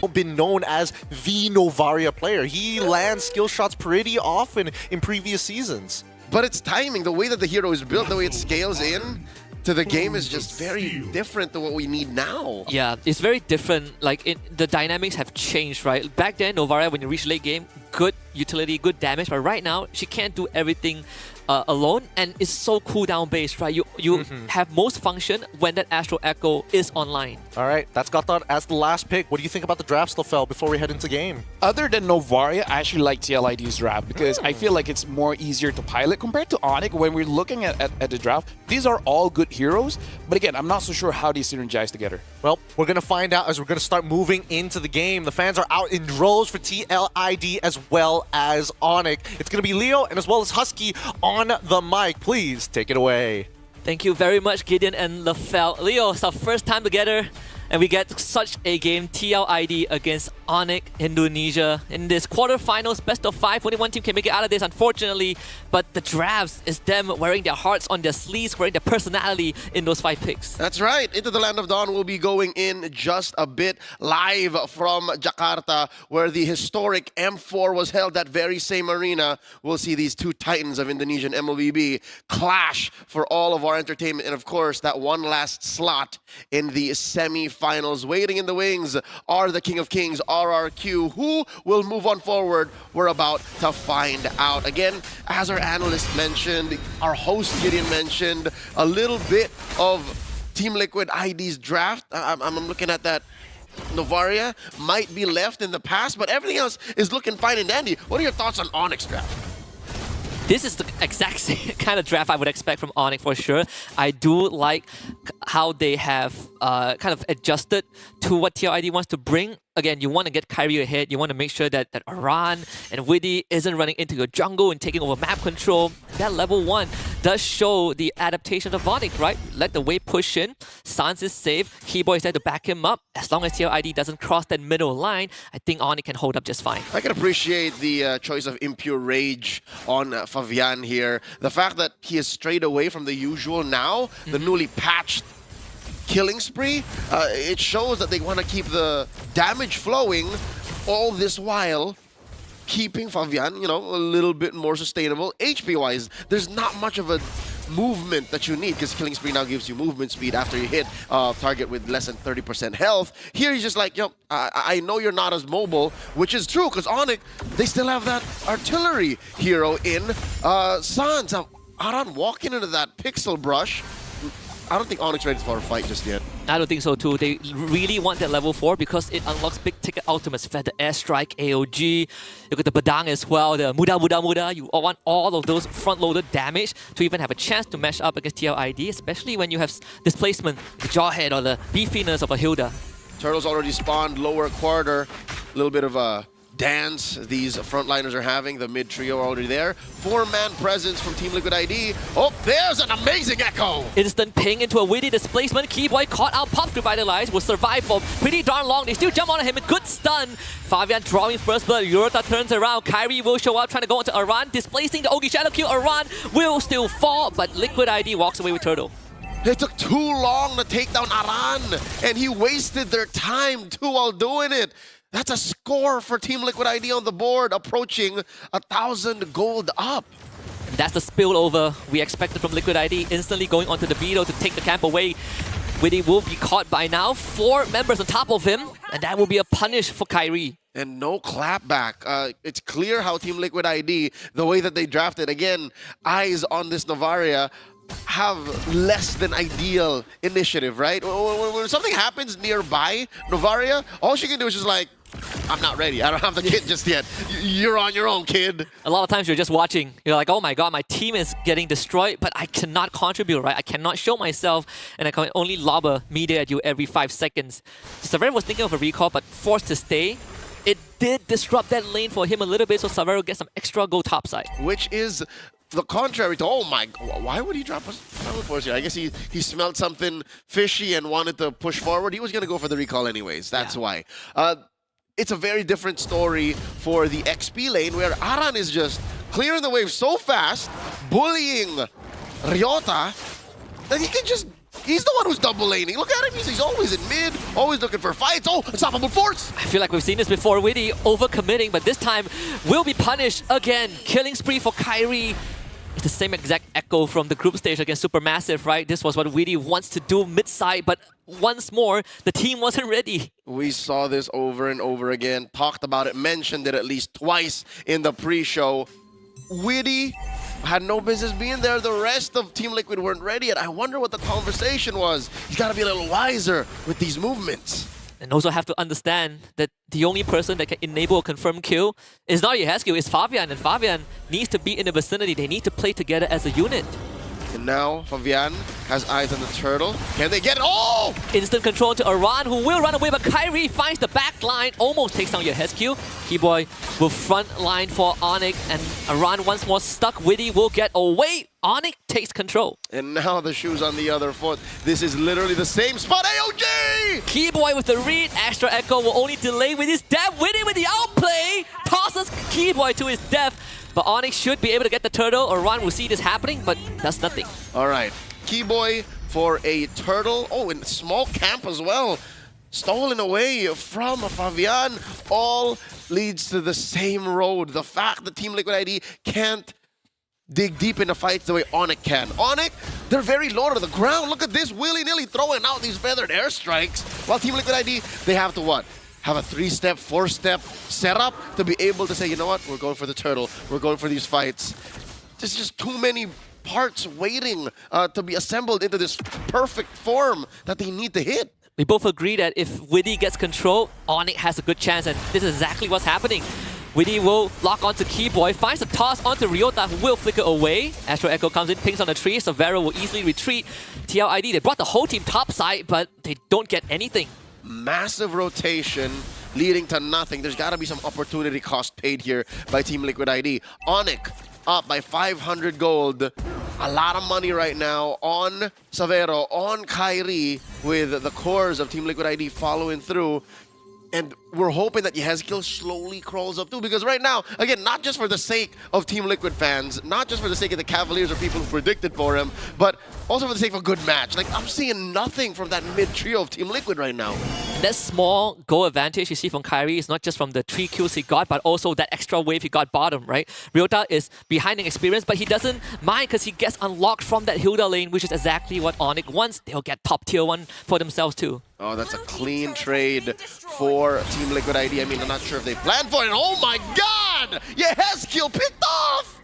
been known as the Novaria player. He lands skill shots pretty often in previous seasons. But it's timing. The way that the hero is built, the way it scales in to the game is just very different to what we need now. Yeah, it's very different. Like, the dynamics have changed, right? Back then, Novaria, when you reach late game, good utility, good damage, but right now, she can't do everything alone, and it's so cooldown based, right? You have most function when that Astral Echo is online. All right, that's got that as the last pick. What do you think about the draft, Stofel, before we head into game? Other than Novaria, I actually like TLID's draft because I feel like it's more easier to pilot compared to Onic. When we're looking at the draft, these are all good heroes, but again, I'm not so sure how they synergize together. Well, we're going to find out as we're going to start moving into the game. The fans are out in droves for TLID as well as Onic. It's going to be Leo and as well as Husky on the mic. Please take it away. Thank you very much, Gideon and Lefel. Leo, it's our first time together, and we get such a game, TLID against Onic, Indonesia. In this quarterfinals, best of 5, only one team can make it out of this, unfortunately. But the drafts is them wearing their hearts on their sleeves, wearing their personality in those 5 picks. That's right. Into the Land of Dawn will be going in just a bit, live from Jakarta, where the historic M4 was held, that very same arena. We'll see these two titans of Indonesian MLBB clash for all of our entertainment. And of course, that one last slot in the semi-finals. Waiting in the wings are the King of Kings, RRQ. Who will move on forward? We're about to find out. Again, as our analyst mentioned, our host Gideon mentioned, a little bit of Team Liquid ID's draft. I'm looking at that. Novaria might be left in the past, but everything else is looking fine and dandy. What are your thoughts on Onyx draft? This is the exact same kind of draft I would expect from Onic for sure. I do like how they have kind of adjusted to what TLID wants to bring. Again, you want to get Kyrie ahead. You want to make sure that Aran and Widdy isn't running into your jungle and taking over map control. That level 1 does show the adaptation of Onic, right? Let the wave push in. Sans is safe. Keyboy is there to back him up. As long as TLID doesn't cross that middle line, I think Onic can hold up just fine. I can appreciate the choice of Impure Rage on Favian here. The fact that he has strayed away from the usual now, the newly patched killing spree, it shows that they want to keep the damage flowing, all this while keeping Favian, you know, a little bit more sustainable. HP-wise, there's not much of a movement that you need because Killing Spree now gives you movement speed after you hit target with less than 30% health. Here he's just like, yo, I know you're not as mobile, which is true because Onic, they still have that artillery hero in Sans. Now, Aran walking into that pixel brush, I don't think Onyx ready for a fight just yet. I don't think so too. They really want that level 4 because it unlocks big ticket ultimates. Fed the airstrike, AOG, you got the Badang as well, the Muda. You want all of those front-loaded damage to even have a chance to match up against TLID, especially when you have displacement, the Jawhead or the beefiness of a Hilda. Turtles already spawned lower quarter. A little bit of a dance these frontliners are having. The mid trio are already there. 4-man presence from Team Liquid ID. Oh, there's an amazing echo! Instant ping into a witty displacement. Keyboy caught out, popped revitalized, will survive for pretty darn long. They still jump on him, a good stun. Favian drawing first blood. Yorota turns around. Kyrie will show up, trying to go into Aran, displacing the Ogi Shadow Kill. Aran will still fall, but Liquid ID walks away with Turtle. It took too long to take down Aran, and he wasted their time too while doing it. That's a score for Team Liquid ID on the board, approaching 1,000 gold up. That's the spillover we expected from Liquid ID, instantly going onto the Beetle to take the camp away. Widdy will be caught by now. 4 members on top of him, and that will be a punish for Kyrie. And no clapback. It's clear how Team Liquid ID, the way that they drafted, again, eyes on this Novaria, have less than ideal initiative, right? When something happens nearby Novaria, all she can do is just like, I'm not ready. I don't have the kit just yet. You're on your own, kid. A lot of times you're just watching. You're like, oh my god, my team is getting destroyed, but I cannot contribute, right? I cannot show myself, and I can only lob a media at you every 5 seconds. Savero was thinking of a recall, but forced to stay. It did disrupt that lane for him a little bit, so Savero gets some extra go topside. Which is the contrary to, oh my, why would he drop a force here? I guess he smelled something fishy and wanted to push forward. He was going to go for the recall anyways. That's why. It's a very different story for the XP lane where Aran is just clearing the wave so fast, bullying Ryota, that he can just He's the one who's double laning. Look at him. He's always in mid, always looking for fights. Oh, unstoppable force. I feel like we've seen this before. Witty overcommitting, but this time will be punished again. Killing spree for Kyrie. It's the same exact echo from the group stage against Supermassive, right? This was what Witty wants to do mid-side, but once more, the team wasn't ready. We saw this over and over again, talked about it, mentioned it at least twice in the pre-show. Witty had no business being there. The rest of Team Liquid weren't ready yet. I wonder what the conversation was. He's got to be a little wiser with these movements. And also have to understand that the only person that can enable a confirmed kill is not Yehezkiel, it's Fabian. And Fabian needs to be in the vicinity. They need to play together as a unit. And now Fabian has eyes on the turtle. Can they get it? Oh! Instant control to Aran, who will run away, but Kyrie finds the back line, almost takes down Yehezkiel. Keyboy will front line for Onic, and Aran once more stuck. Witty will get away. Onic takes control. And now the shoe's on the other foot. This is literally the same spot. AOG! Keyboy with the read. Extra Echo will only delay with his death. Witty with the outplay. Tosses Keyboy to his death. But Onic should be able to get the turtle. Aran will see this happening, but does nothing. All right. Keyboy for a turtle. Oh, and small camp as well. Stolen away from Fabian. All leads to the same road. The fact that Team Liquid ID can't dig deep into fights the way Onic can. Onic, they're very low to the ground. Look at this, willy-nilly throwing out these feathered airstrikes. While Team Liquid ID, they have to what? Have a 3-step, 4-step setup to be able to say, you know what, we're going for the turtle. We're going for these fights. There's just too many parts waiting to be assembled into this perfect form that they need to hit. We both agree that if Witty gets control, Onic has a good chance, and this is exactly what's happening. Witty will lock onto Keyboy, finds a toss onto Ryota, who will flicker away. Astro Echo comes in, pings on the tree, Savero will easily retreat. TLID, they brought the whole team topside, but they don't get anything. Massive rotation leading to nothing. There's got to be some opportunity cost paid here by Team Liquid ID. Onic up by 500 gold. A lot of money right now on Savero, on Kyrie, with the cores of Team Liquid ID following through. And we're hoping that Yehezkiel slowly crawls up too, because right now, again, not just for the sake of Team Liquid fans, not just for the sake of the Cavaliers or people who predicted for him, but also for the sake of a good match. Like, I'm seeing nothing from that mid-trio of Team Liquid right now. That small goal advantage you see from Kyrie is not just from the 3 kills he got, but also that extra wave he got bottom, right? Ryota is behind in experience, but he doesn't mind because he gets unlocked from that Hilda lane, which is exactly what Onic wants. They'll get top tier 1 for themselves too. Oh, that's a clean trade for Team Liquid ID. I mean, I'm not sure if they planned for it. Oh my god! Yehezkiel picked off!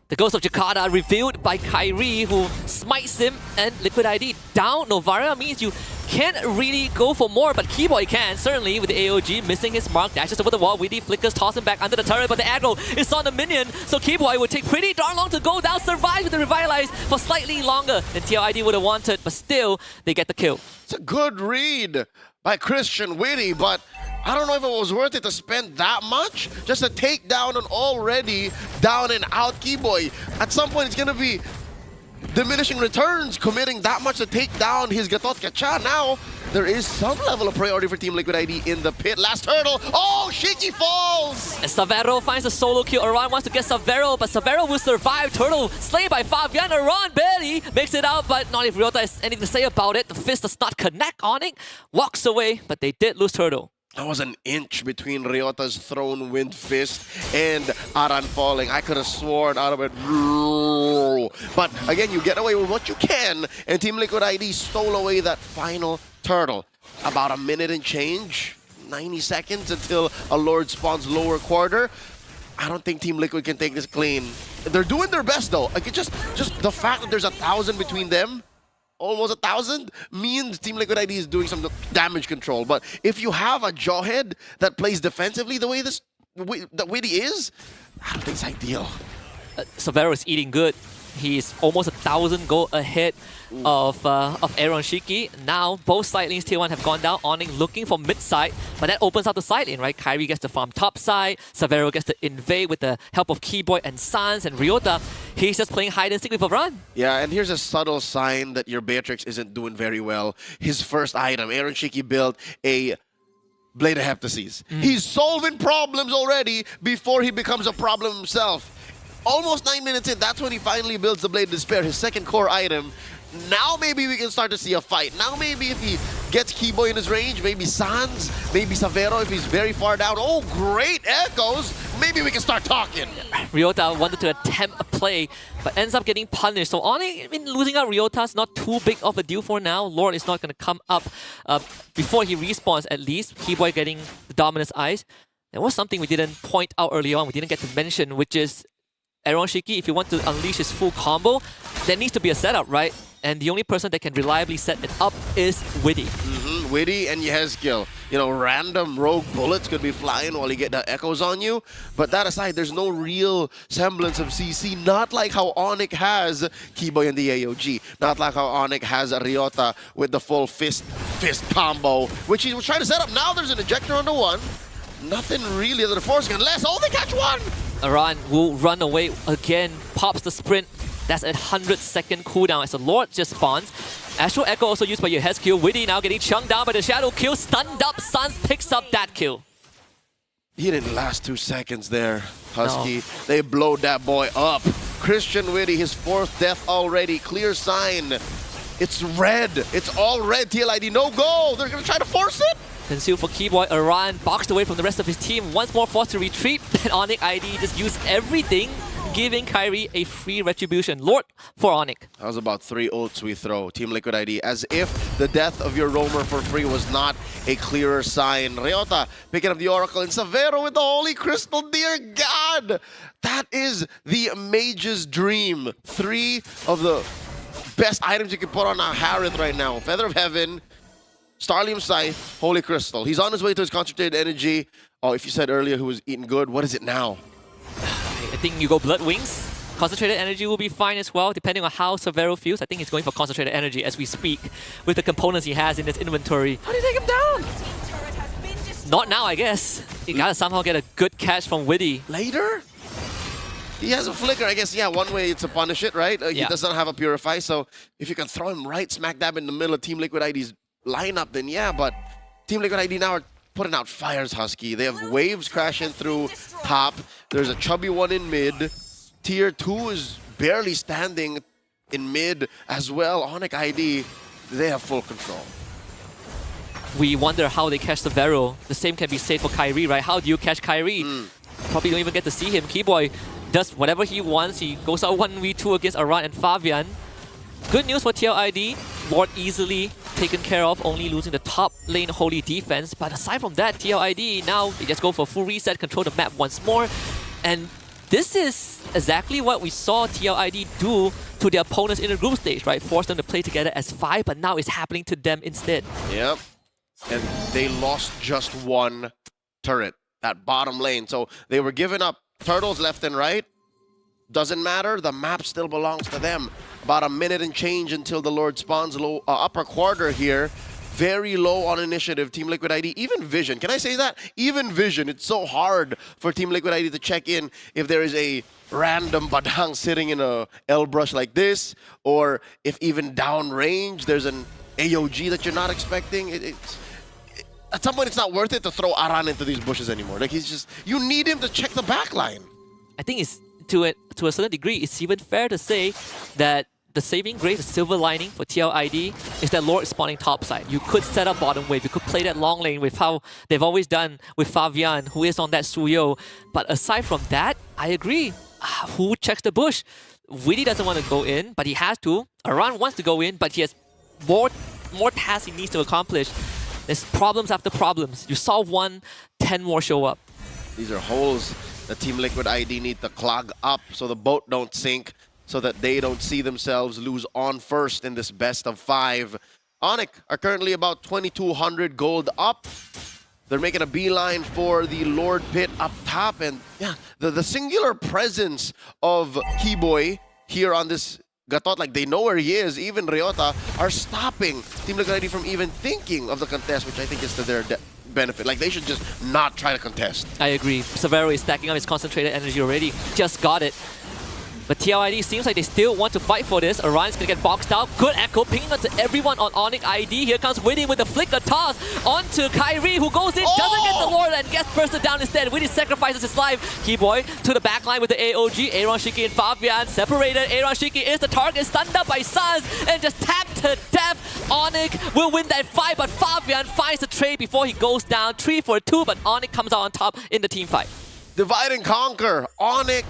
The Ghost of Jakarta revealed by Kyrie, who smites him, and Liquid ID down. Novara means you can't really go for more, but Keyboy can, certainly, with the AOG missing his mark. Dashes over the wall, Witty flickers, toss him back under the turret, but the aggro is on the minion, so Keyboy would take pretty darn long to go down, survive with the Revitalize for slightly longer than TLID would have wanted, but still, they get the kill. It's a good read by Christian Witty, but I don't know if it was worth it to spend that much just to take down an already down and out Keyboy. At some point, it's going to be diminishing returns, committing that much to take down his Gatot Kacha. Now, there is some level of priority for Team Liquid ID in the pit. Last hurdle. Oh, Shiki falls! And Savero finds a solo kill. Aran wants to get Savero, but Savero will survive. Turtle slain by Fabian. Aran barely makes it out, but not if Ryota has anything to say about it. The fist does not connect on it. Walks away, but they did lose Turtle. That was an inch between Ryota's thrown wind fist and Aran falling. I could have sworn out of it. But again, you get away with what you can, and Team Liquid ID stole away that final turtle. About a minute and change, 90 seconds until a Lord spawns lower quarter. I don't think Team Liquid can take this clean. They're doing their best though. Like, just the fact that there's 1,000 between them, almost 1,000, means Team Liquid ID is doing some damage control. But if you have a Jawhead that plays defensively the way that Witty is, I don't think it's ideal. Savero is eating good. He's almost 1,000 gold ahead of Aaron Shiki. Now, both side lanes tier 1 have gone down. Onic looking for mid side, but that opens up the side lane, right? Kyrie gets to farm top side. Savero gets to invade with the help of Keyboy and Sans, and Ryota, he's just playing hide and seek with a run. Yeah, and here's a subtle sign that your Beatrix isn't doing very well. His first item, Aaron Shiki built a Blade of Heptases. He's solving problems already before he becomes a problem himself. Almost 9 minutes in, that's when he finally builds the Blade of Despair, his second core item. Now maybe we can start to see a fight. Now maybe if he gets Keyboy in his range, maybe Sans, maybe Savero if he's very far down. Oh, great echoes. Maybe we can start talking. Ryota wanted to attempt a play, but ends up getting punished. So Onic, losing out Ryota is not too big of a deal for now. Lord is not going to come up before he respawns at least. Keyboy getting the Dominus Eyes. There was something we didn't point out early on, we didn't get to mention, which is Aaron Shiki, if you want to unleash his full combo, there needs to be a setup, right? And the only person that can reliably set it up is Witty. Witty and Yehezkiel. You know, random rogue bullets could be flying while you get the echoes on you. But that aside, there's no real semblance of CC. Not like how Onic has Keyboy and the AOG. Not like how Onic has Ryota with the full fist combo, which he was trying to set up. Now there's an ejector on the one. Nothing really other than forcing unless, oh, they catch one! Aran will run away again, pops the sprint. That's a 100-second cooldown as the Lord just spawns. Astral Echo also used by Yehezkiel. Witty now getting chunked down by the Shadow Kill. Stunned up, Sans picks up that kill. He didn't last 2 seconds there, Husky. No. They blowed that boy up. Christian Witty, his 4th death already. Clear sign. It's red. It's all red. TLID, no go. They're going to try to force it. Concealed for Keyboy. Aran boxed away from the rest of his team. Once more forced to retreat. And Onic ID just used everything, giving Kairi a free retribution. Lord for Onic. That was about 3 ults we throw, Team Liquid ID. As if the death of your roamer for free was not a clearer sign. Ryota picking up the Oracle and Savero with the Holy Crystal. Dear God! That is the mage's dream. 3 of the best items you can put on a Harith right now. Feather of Heaven, Starlium Scythe, Holy Crystal. He's on his way to his concentrated energy. Oh, if you said earlier who was eating good, what is it now? I think you go Blood Wings. Concentrated energy will be fine as well, depending on how Savero feels. I think he's going for concentrated energy as we speak, with the components he has in his inventory. How do you take him down? Not now, I guess. You gotta somehow get a good catch from Witty. Later? He has a flicker, I guess. Yeah, one way to punish it, right? He does not have a Purify, so if you can throw him right smack dab in the middle of Team Liquid ID's lineup, then yeah, but Team Liquid ID now are putting out fires, Husky. They have waves crashing through top. There's a chubby one in mid. Tier 2 is barely standing in mid as well. Onic ID, they have full control. We wonder how they catch Savero. The same can be said for Kairi, right? How do you catch Kairi? Probably don't even get to see him. Keyboy does whatever he wants. He goes out 1v2 against Aran and Fabian. Good news for TLID. Lord easily taken care of, only losing the top lane holy defense. But aside from that, TLID now they just go for full reset, control the map once more. And this is exactly what we saw TLID do to their opponents in the group stage, right? Force them to play together as 5, but now it's happening to them instead. Yep. And they lost just 1 turret, that bottom lane. So they were giving up turtles left and right. Doesn't matter, the map still belongs to them. About a minute and change until the Lord spawns low, upper quarter here. Very low on initiative, Team Liquid ID. Even Vision, can I say that? Even Vision, it's so hard for Team Liquid ID to check in if there is a random Badang sitting in a L-brush like this, or if even downrange there's an AOG that you're not expecting. At some point, it's not worth it to throw Aran into these bushes anymore. Like, he's just, you need him to check the backline. I think it's to a certain degree, it's even fair to say that the saving grace, the silver lining for TLID is that Lord is spawning topside. You could set up bottom wave, you could play that long lane with how they've always done with Fabian, who is on that Suyo. But aside from that, I agree. Who checks the bush? Witty doesn't want to go in, but he has to. Aran wants to go in, but he has more tasks he needs to accomplish. There's problems after problems. You solve one, 10 more show up. These are holes that Team Liquid ID need to clog up so the boat don't sink, so that they don't see themselves lose on first in this best of 5. Onic are currently about 2,200 gold up. They're making a beeline for the Lord Pit up top. And yeah, the singular presence of Keyboy here on this Gatot, like they know where he is, even Ryota, are stopping Team Liquid ID from even thinking of the contest, which I think is to their benefit. Like, they should just not try to contest. I agree. Savero is stacking up his concentrated energy already. Just got it. But TLID seems like they still want to fight for this. Orion's gonna get boxed out. Good echo pinging onto everyone on Onic ID. Here comes Witty with the flicker toss onto Kyrie, who goes in, doesn't get the Lord, and gets bursted down instead. Witty sacrifices his life. Keyboy to the backline with the AOG. Aaron Shiki and Fabian separated. Aaron Shiki is the target, stunned up by Suns, and just tapped to death. Onic will win that fight, but Fabian finds the trade before he goes down. 3 for 2, but Onic comes out on top in the team fight. Divide and conquer. Onic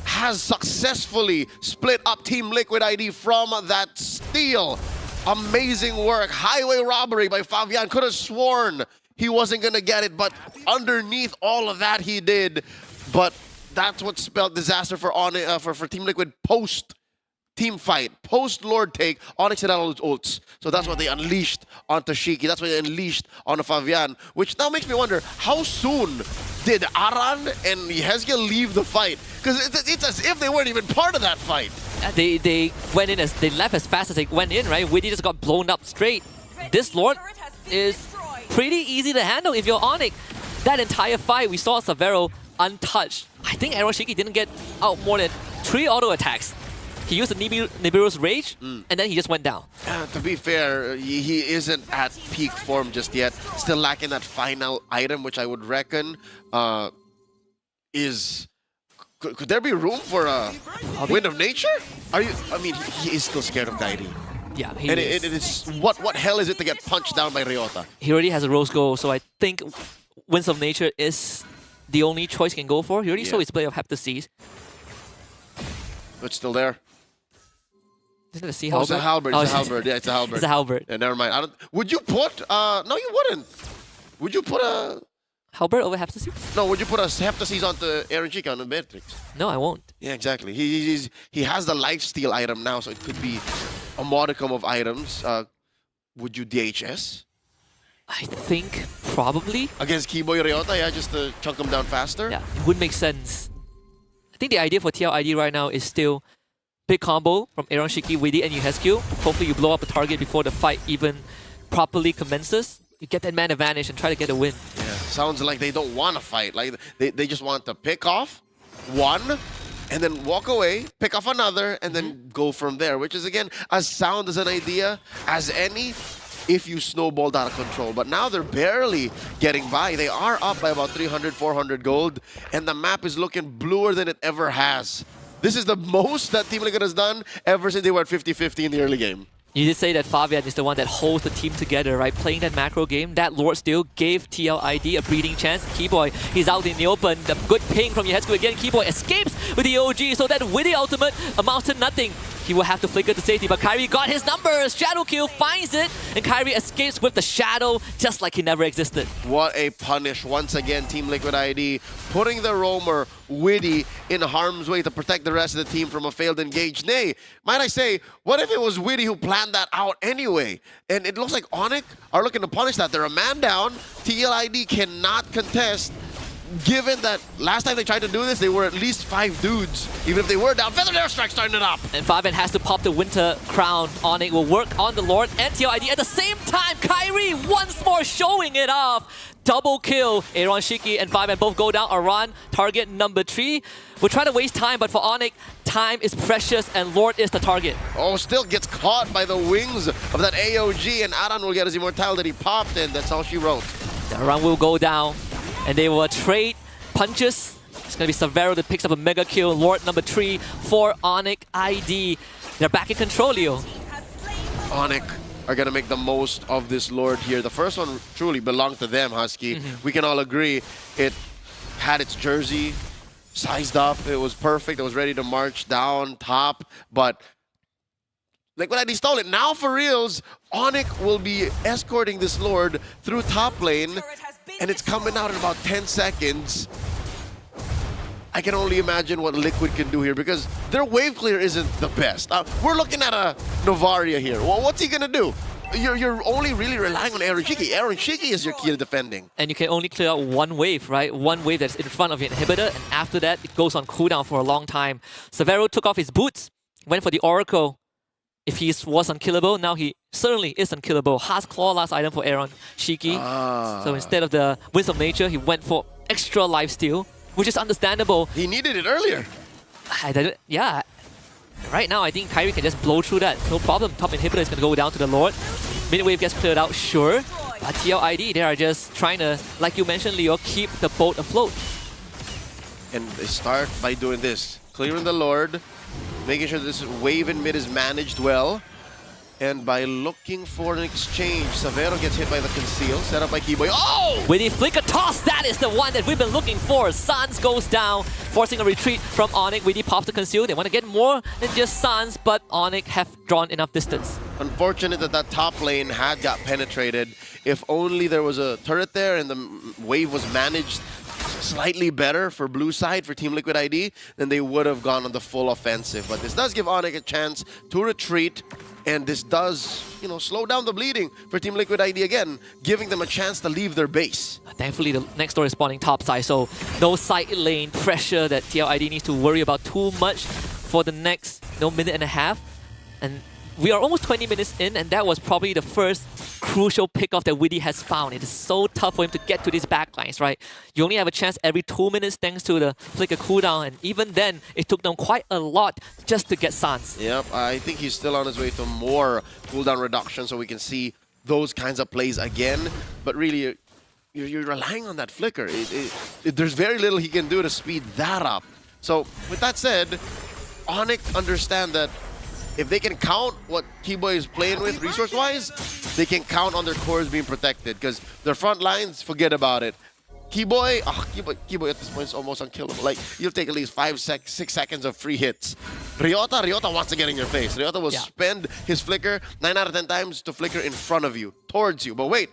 has successfully split up Team Liquid ID from that steal. Amazing work. Highway robbery by Fabian. Could have sworn he wasn't going to get it, but underneath all of that he did. But that's what spelled disaster for Onic, for Team Liquid post team fight, post Lord take. Onyx had all its ults, so that's what they unleashed onto Shiki. That's what they unleashed onto Fabian, which now makes me wonder, how soon did Aran and Hezgia leave the fight? Because it's as if they weren't even part of that fight. They went in they left as fast as they went in, right? Witty just got blown up straight. This Lord is pretty easy to handle if you're Onic. That entire fight, we saw Severo untouched. I think Aaron Shiki didn't get out more than 3 auto attacks. He used the Nibiru's Rage, and then he just went down. To be fair, he isn't at peak form just yet. Still lacking that final item, which I would reckon is... Could there be room for a Wind of Nature? I mean, he is still scared of Dairi. Yeah, he and is. it is what hell is it to get punched down by Ryota? He already has a Rose Gold, so I think Winds of Nature is the only choice he can go for. He already saw his play of Heptaseas. It's still there. Isn't it a sea Oh, it's a halberd? halberd. It's a halberd. Yeah, it's a halberd. It's a halberd. Yeah, never mind. Would you put... no, you wouldn't. Would you put a... Halberd over Heptaseas? No, would you put a Heptaseas onto Aaron Chica on the Beatrix? No, I won't. Yeah, exactly. He has the lifesteal item now, so it could be a modicum of items. Would you DHS? I think probably. Against Keyboy Ryota, yeah, just to chunk him down faster? Yeah, it would make sense. I think the idea for TLID right now is still big combo from Aaron Shiki, Witty, and Yuhescu. Hopefully you blow up a target before the fight even properly commences. You get that man advantage and try to get a win. Yeah, sounds like they don't want to fight. Like they just want to pick off one and then walk away, pick off another, and then go from there, which is, again, as sound as an idea as any if you snowballed out of control. But now they're barely getting by. They are up by about 300, 400 gold, and the map is looking bluer than it ever has. This is the most that Team Liquid has done ever since they were at 50-50 in the early game. You did say that Fabian is the one that holds the team together, right? Playing that macro game, that Lord still gave TLID a breathing chance. Keyboy, he's out in the open. The good ping from Yuhescu again. Keyboy escapes with the OG, so that Witty ultimate amounts to nothing. He will have to flicker to safety, but Kyrie got his numbers. Shadow kill finds it, and Kyrie escapes with the Shadow just like he never existed. What a punish. Once again, Team Liquid ID putting the roamer, Witty, in harm's way to protect the rest of the team from a failed engage. Nay, might I say, what if it was Witty who planned that out anyway? And it looks like Onic are looking to punish that. They're a man down. TLID cannot contest. Given that last time they tried to do this, they were at least 5 dudes. Even if they were down, Feather Airstrike starting it up. And Fabian has to pop the Winter Crown. Onic will work on the Lord and TLID at the same time. Kyrie once more showing it off. Double kill. Aaron Shiki and Fabian both go down. Aran, target number 3. We're trying to waste time, but for Onic, time is precious and Lord is the target. Oh, still gets caught by the wings of that AOG, and Aran will get his immortality popped, and that's all she wrote. Aran will go down. And they will trade punches. It's going to be Severo that picks up a mega kill. Lord number 3 for Onic ID. They're back in control, Leo. Onic are going to make the most of this Lord here. The first one truly belonged to them, Husky. We can all agree it had its jersey sized up. It was perfect. It was ready to march down top. But Liquid ID stole it. Now for reals, Onic will be escorting this Lord through top lane. And it's coming out in about 10 seconds. I can only imagine what Liquid can do here because their wave clear isn't the best. We're looking at a Novaria here. Well, what's he gonna do? You're only really relying on Aaron Shiki. Aaron Shiki is your key to defending. And you can only clear out one wave, right? One wave that's in front of your inhibitor, and after that, it goes on cooldown for a long time. Severo took off his boots, went for the Oracle. If he was unkillable, now he certainly is unkillable. Heart's Claw, last item for Aaron Shiki. So instead of the Winds of Nature, he went for extra lifesteal, which is understandable. He needed it earlier. Yeah, Right now, I think Kyrie can just blow through that. No problem. Top inhibitor is going to go down to the Lord. Mid wave gets cleared out, sure. But TLID, they are just trying to, like you mentioned, Leo, keep the boat afloat. And they start by doing this. Clearing the Lord, making sure this wave in mid is managed well. And by looking for an exchange, Savero gets hit by the conceal, set up by Keyboy. Oh! With the flicker toss, that is the one that we've been looking for. Sans goes down, forcing a retreat from Onic. Widdy pops the conceal. They want to get more than just Sans, but Onic have drawn enough distance. Unfortunate that that top lane had got penetrated. If only there was a turret there and the wave was managed slightly better for blue side, for Team Liquid ID, then they would have gone on the full offensive. But this does give Onic a chance to retreat. And this does, you know, slow down the bleeding for Team Liquid ID again, giving them a chance to leave their base. Thankfully, the next door is spawning top side, so no side lane pressure that TLID needs to worry about too much for the next minute and a half. And we are almost 20 minutes in, and that was probably the first crucial pickoff that Widdy has found. It is so tough for him to get to these backlines, right? You only have a chance every 2 minutes thanks to the flicker cooldown, and even then, it took them quite a lot just to get Sans. Yep, I think he's still on his way to more cooldown reduction so we can see those kinds of plays again. But really, you're relying on that flicker. There's very little he can do to speed that up. So, with that said, Onic understand that if they can count what Keyboy is playing with resource-wise, they can count on their cores being protected because their front lines, forget about it. Keyboy at this point is almost unkillable. Like, you'll take at least 6 seconds of free hits. Ryota wants to get in your face. Ryota will spend his flicker 9 out of 10 times to flicker in front of you, towards you. But wait,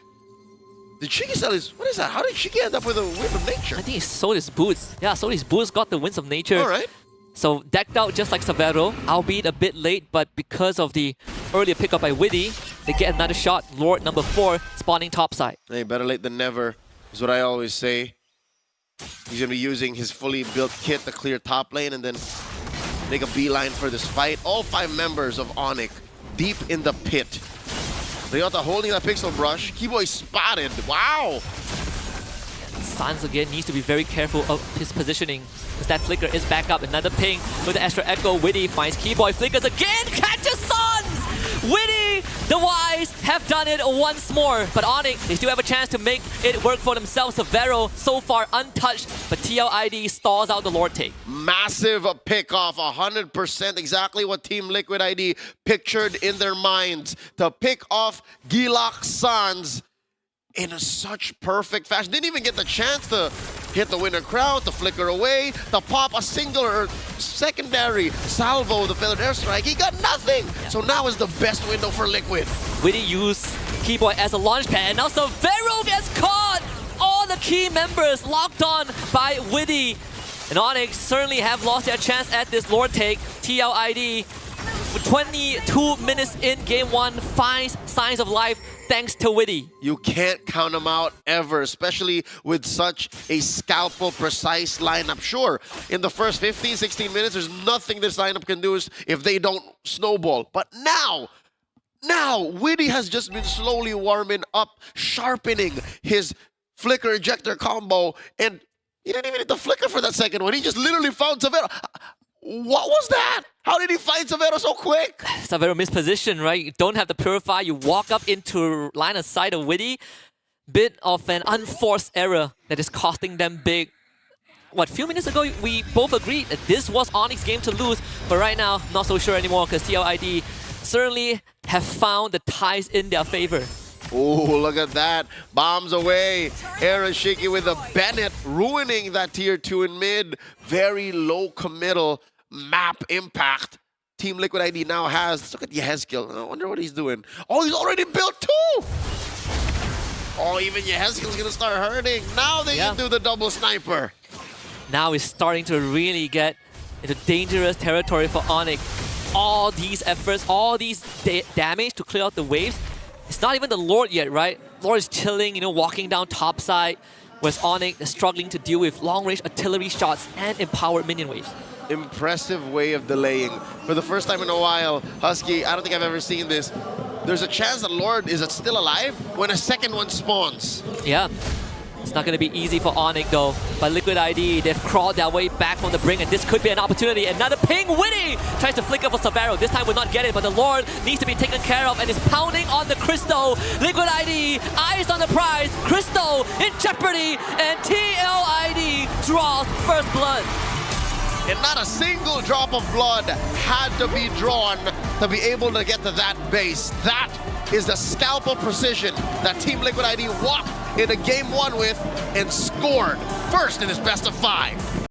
did Shiki sell his... What is that? How did Shiki end up with a Wind of Nature? I think he sold his boots. Yeah, sold his boots, got the Winds of Nature. All right. So decked out just like Savero, albeit a bit late, but because of the earlier pickup by Widdy, they get another shot. Lord number 4 spawning topside. Hey, better late than never is what I always say. He's going to be using his fully built kit to clear top lane and then make a beeline for this fight. All 5 members of Onic deep in the pit. Ryota holding that pixel brush. Keyboy spotted. Wow! Sans again needs to be very careful of his positioning. Because that flicker is back up. Another ping with the extra echo. Widdy finds Keyboy. Flickers again. Catches Sans! Widdy, the Wise, have done it once more. But Onic, they still have a chance to make it work for themselves. Savero, so far untouched. But TLID stalls out the Lord take. Massive pick-off. 100% exactly what Team Liquid ID pictured in their minds. To pick off Gilak Sans in such perfect fashion. Didn't even get the chance to hit the winner crowd, to flicker away, to pop a singular or secondary salvo, the feathered airstrike. He got nothing. Yeah. So now is the best window for Liquid. Widdy used Keyboy as a launch pad, and now Savero gets caught! All the key members locked on by Widdy. And Onic certainly have lost their chance at this Lord take. TLID, 22 minutes in game 1, finds signs of life thanks to Widdy. You can't count them out ever, especially with such a scalpel precise lineup. Sure, in the first 15, 16 minutes, there's nothing this lineup can do if they don't snowball. But now, Widdy has just been slowly warming up, sharpening his flicker ejector combo, and he didn't even hit the flicker for that second one. He just literally found Savero. What was that? How did he find Savero so quick? Savero mispositioned, right? You don't have the Purify. You walk up into line of sight of Widdy. Bit of an unforced error that is costing them big. What, a few minutes ago, we both agreed that this was Onic's game to lose. But right now, not so sure anymore because TLID certainly have found the ties in their favor. Oh, look at that. Bombs away. Shiki with a Bennett, ruining that tier 2 in mid. Very low committal map impact. Team Liquid ID now has, look at Yehezkiel. I wonder what he's doing. Oh, he's already built 2! Oh, even Yehezkiel's gonna start hurting. Now they can do the double sniper. Now it's starting to really get into dangerous territory for Onic. All these efforts, all these damage to clear out the waves. It's not even the Lord yet, right? Lord is chilling, you know, walking down topside, whereas Onic is struggling to deal with long-range artillery shots and empowered minion waves. Impressive way of delaying. For the first time in a while, Husky, I don't think I've ever seen this. There's a chance that Lord is still alive when a second one spawns. Yeah. It's not going to be easy for Onic though. But Liquid ID, they've crawled their way back from the brink, and this could be an opportunity. Another ping, Witty tries to flicker for Savaro. This time will not get it, but the Lord needs to be taken care of and is pounding on the Crystal. Liquid ID, eyes on the prize. Crystal in jeopardy, and TLID draws first blood. And not a single drop of blood had to be drawn to be able to get to that base. That is the scalpel precision that Team Liquid ID walked into Game 1 with and scored first in his best of 5.